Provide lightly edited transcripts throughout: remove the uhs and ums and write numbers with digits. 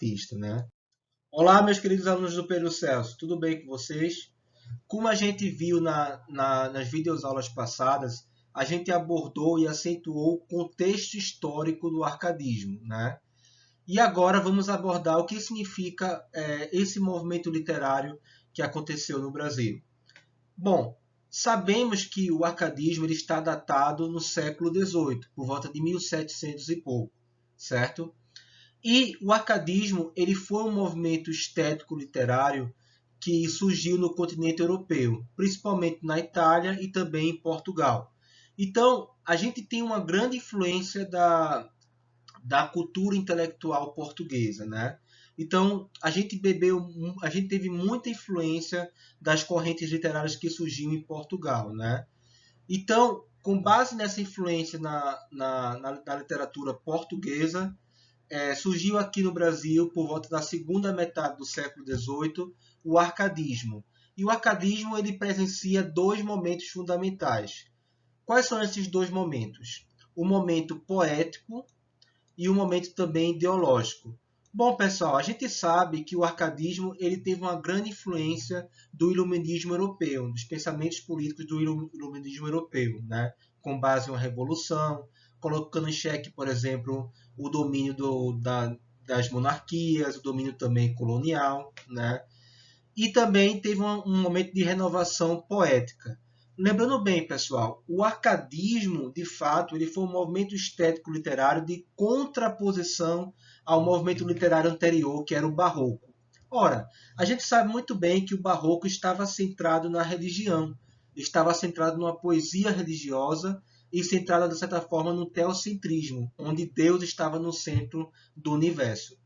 artista, né? Olá, meus queridos alunos do Pedro Celso, tudo bem com vocês? Como a gente viu nas videoaulas passadas, a gente abordou e acentuou o contexto histórico do arcadismo, né? E agora vamos abordar o que significa esse movimento literário que aconteceu no Brasil. Bom, sabemos que o arcadismo ele está datado no século XVIII, por volta de 1700 e pouco, certo? E o arcadismo ele foi um movimento estético literário que surgiu no continente europeu, principalmente na Itália e também em Portugal. Então, a gente tem uma grande influência da cultura intelectual portuguesa, né? Então, a gente teve muita influência das correntes literárias que surgiam em Portugal, né? Então, com base nessa influência na literatura portuguesa, surgiu aqui no Brasil, por volta da segunda metade do século XVIII, o arcadismo. E o arcadismo ele presencia dois momentos fundamentais. Quais são esses dois momentos? O momento poético e o momento também ideológico. Bom, pessoal, a gente sabe que o arcadismo ele teve uma grande influência do iluminismo europeu, dos pensamentos políticos do iluminismo europeu, né? Com base em uma revolução, colocando em xeque, por exemplo, o domínio das monarquias, o domínio também colonial, né? E também teve um momento de renovação poética. Lembrando bem, pessoal, o arcadismo, de fato, ele foi um movimento estético literário de contraposição ao movimento literário anterior, que era o barroco. Ora, a gente sabe muito bem que o barroco estava centrado na religião, estava centrado numa poesia religiosa e centrada, de certa forma, no teocentrismo, onde Deus estava no centro do universo.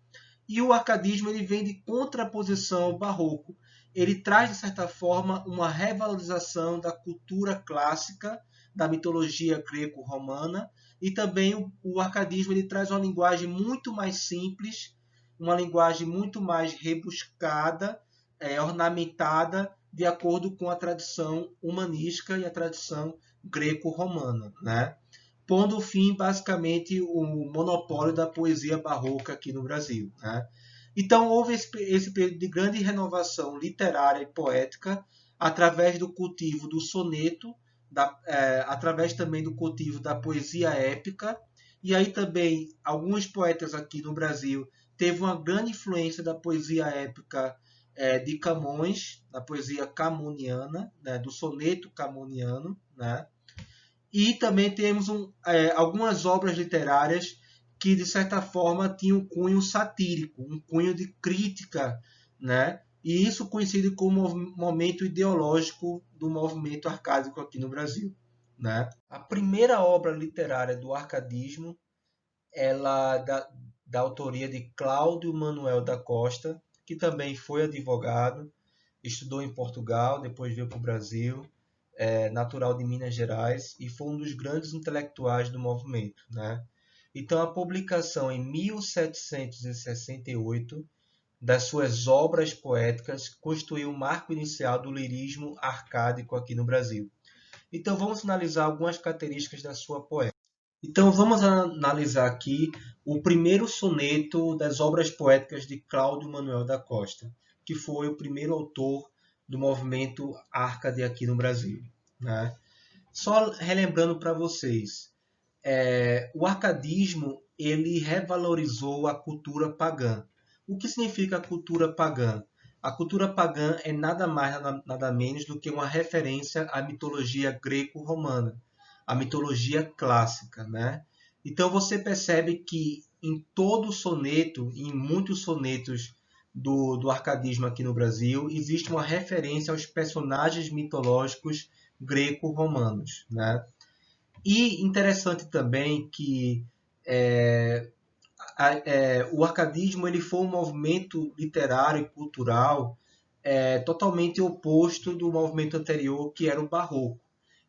E o arcadismo ele vem de contraposição ao barroco. Ele traz, de certa forma, uma revalorização da cultura clássica, da mitologia greco-romana, e também o arcadismo ele traz uma linguagem muito mais simples, uma linguagem muito mais rebuscada, ornamentada, de acordo com a tradição humanística e a tradição greco-romana, né? Pondo fim, basicamente, o monopólio da poesia barroca aqui no Brasil, né? Então, houve esse período de grande renovação literária e poética através do cultivo do soneto, através também do cultivo da poesia épica, e aí também alguns poetas aqui no Brasil teve uma grande influência da poesia épica de Camões, da poesia camoniana, né, do soneto camoniano, né? E também temos algumas obras literárias que, de certa forma, tinham um cunho satírico, um cunho de crítica, né? E isso coincide com o momento ideológico do movimento arcádico aqui no Brasil, né? A primeira obra literária do arcadismo, ela da autoria de Cláudio Manuel da Costa, que também foi advogado, estudou em Portugal, depois veio para o Brasil, natural de Minas Gerais, e foi um dos grandes intelectuais do movimento, né? Então, a publicação em 1768 das suas obras poéticas constituiu o marco inicial do lirismo arcádico aqui no Brasil. Então, vamos analisar algumas características da sua poética. Então, vamos analisar aqui o primeiro soneto das obras poéticas de Cláudio Manuel da Costa, que foi o primeiro autor do movimento Arcade aqui no Brasil, né? Só relembrando para vocês, o arcadismo ele revalorizou a cultura pagã. O que significa a cultura pagã? A cultura pagã é nada mais nada menos do que uma referência à mitologia greco-romana, à mitologia clássica, né? Então você percebe que em todo soneto, em muitos sonetos do arcadismo aqui no Brasil, existe uma referência aos personagens mitológicos greco-romanos, né? E interessante também que o arcadismo ele foi um movimento literário e cultural totalmente oposto do movimento anterior, que era o barroco.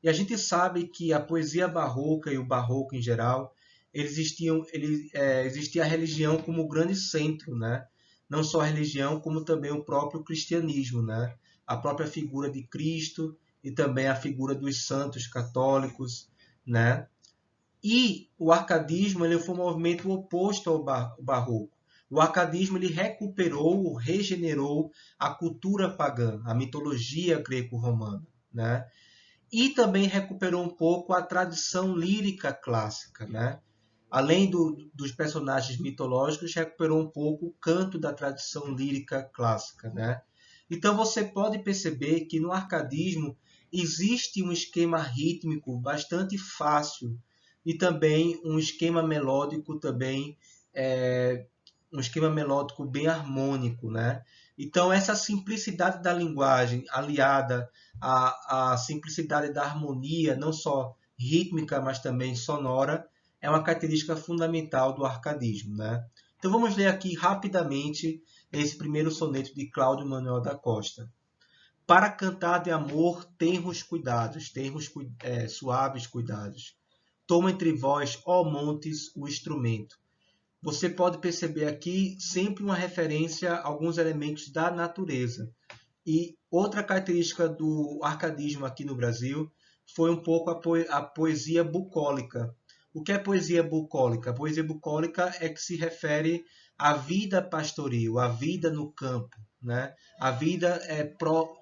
E a gente sabe que a poesia barroca e o barroco em geral, existia a religião como grande centro, né? Não só a religião, como também o próprio cristianismo, né? A própria figura de Cristo e também a figura dos santos católicos, né? E o arcadismo ele foi um movimento oposto ao barroco, O arcadismo ele recuperou, regenerou a cultura pagã, a mitologia greco-romana, né? E também recuperou um pouco a tradição lírica clássica, né? Além dos personagens mitológicos, recuperou um pouco o canto da tradição lírica clássica, né? Então você pode perceber que no arcadismo existe um esquema rítmico bastante fácil e também um esquema melódico também um esquema melódico bem harmônico, né? Então essa simplicidade da linguagem aliada à simplicidade da harmonia, não só rítmica, mas também sonora, é uma característica fundamental do arcadismo, né? Então vamos ler aqui rapidamente esse primeiro soneto de Cláudio Manuel da Costa. Para cantar de amor, tenros cuidados, suaves cuidados. Toma entre vós, ó montes, o instrumento. Você pode perceber aqui sempre uma referência a alguns elementos da natureza. E outra característica do arcadismo aqui no Brasil foi um pouco a poesia bucólica. O que é poesia bucólica? A poesia bucólica é que se refere à vida pastoril, à vida no campo, né? A vida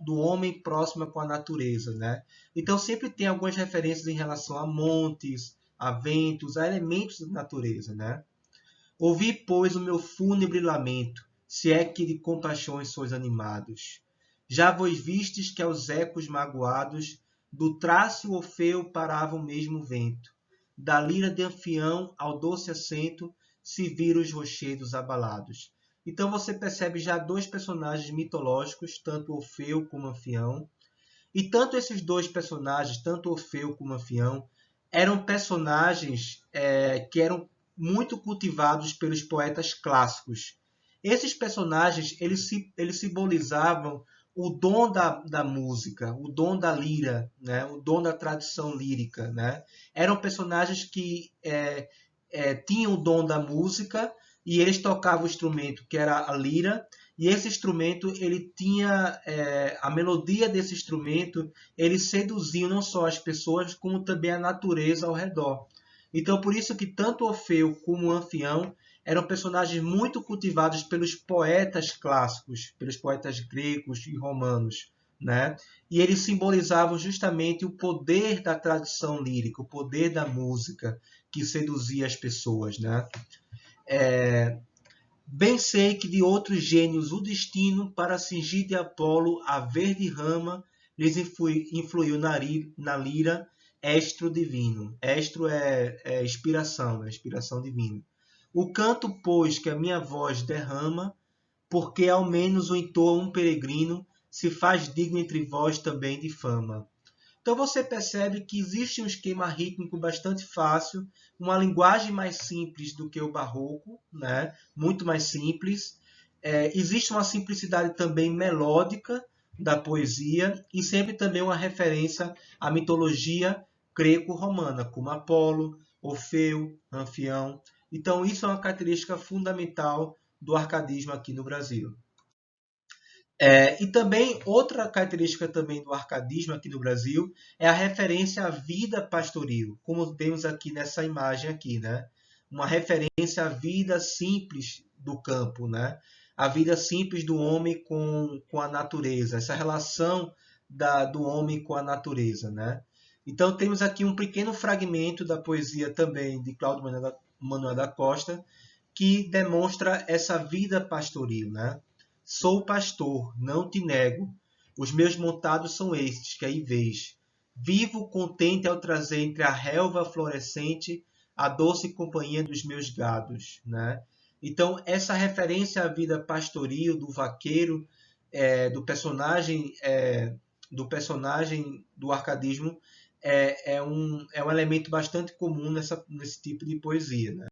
do homem próxima com a natureza, né? Então sempre tem algumas referências em relação a montes, a ventos, a elementos da natureza, né? Ouvi, pois, o meu fúnebre lamento, se é que de compaixões sois animados. Já vos vistes que aos ecos magoados do trácio Orfeu parava o mesmo vento. Da lira de Anfião ao doce assento se viram os rochedos abalados. Então você percebe já dois personagens mitológicos, tanto Orfeu como Anfião. E tanto esses dois personagens, tanto Orfeu como Anfião, eram personagens que eram muito cultivados pelos poetas clássicos. Esses personagens eles simbolizavam o dom da música, o dom da lira, né? O dom da tradição lírica. Né? Eram personagens que tinham o dom da música e eles tocavam o instrumento que era a lira, e esse instrumento ele tinha a melodia desse instrumento, ele seduzia não só as pessoas como também a natureza ao redor. Então por isso que tanto Orfeu como Anfião eram personagens muito cultivados pelos poetas clássicos, pelos poetas gregos e romanos, né? E eles simbolizavam justamente o poder da tradição lírica, o poder da música que seduzia as pessoas, né? Bem sei que de outros gênios o destino, para cingir de Apolo a verde rama, lhes influiu na lira estro divino. Estro é inspiração, né? Inspiração divina. O canto, pois, que a minha voz derrama, porque ao menos o entoa um peregrino, se faz digno entre vós também de fama. Então você percebe que existe um esquema rítmico bastante fácil, uma linguagem mais simples do que o barroco, né? Muito mais simples. Existe uma simplicidade também melódica da poesia e sempre também uma referência à mitologia greco-romana, como Apolo, Orfeu, Anfião. Então isso é uma característica fundamental do arcadismo aqui no Brasil. E também outra característica também do arcadismo aqui no Brasil é a referência à vida pastoril, como temos aqui nessa imagem aqui, né? Uma referência à vida simples do campo, né? A vida simples do homem com a natureza, essa relação do homem com a natureza, né? Então temos aqui um pequeno fragmento da poesia também de Cláudio Manuel da Costa que demonstra essa vida pastoril, né? Sou pastor, não te nego. Os meus montados são estes, que aí vês. Vivo contente ao trazer entre a relva florescente a doce companhia dos meus gados. Né? Então, essa referência à vida pastoril do vaqueiro, do personagem do arcadismo, é um elemento bastante comum nesse tipo de poesia. Né?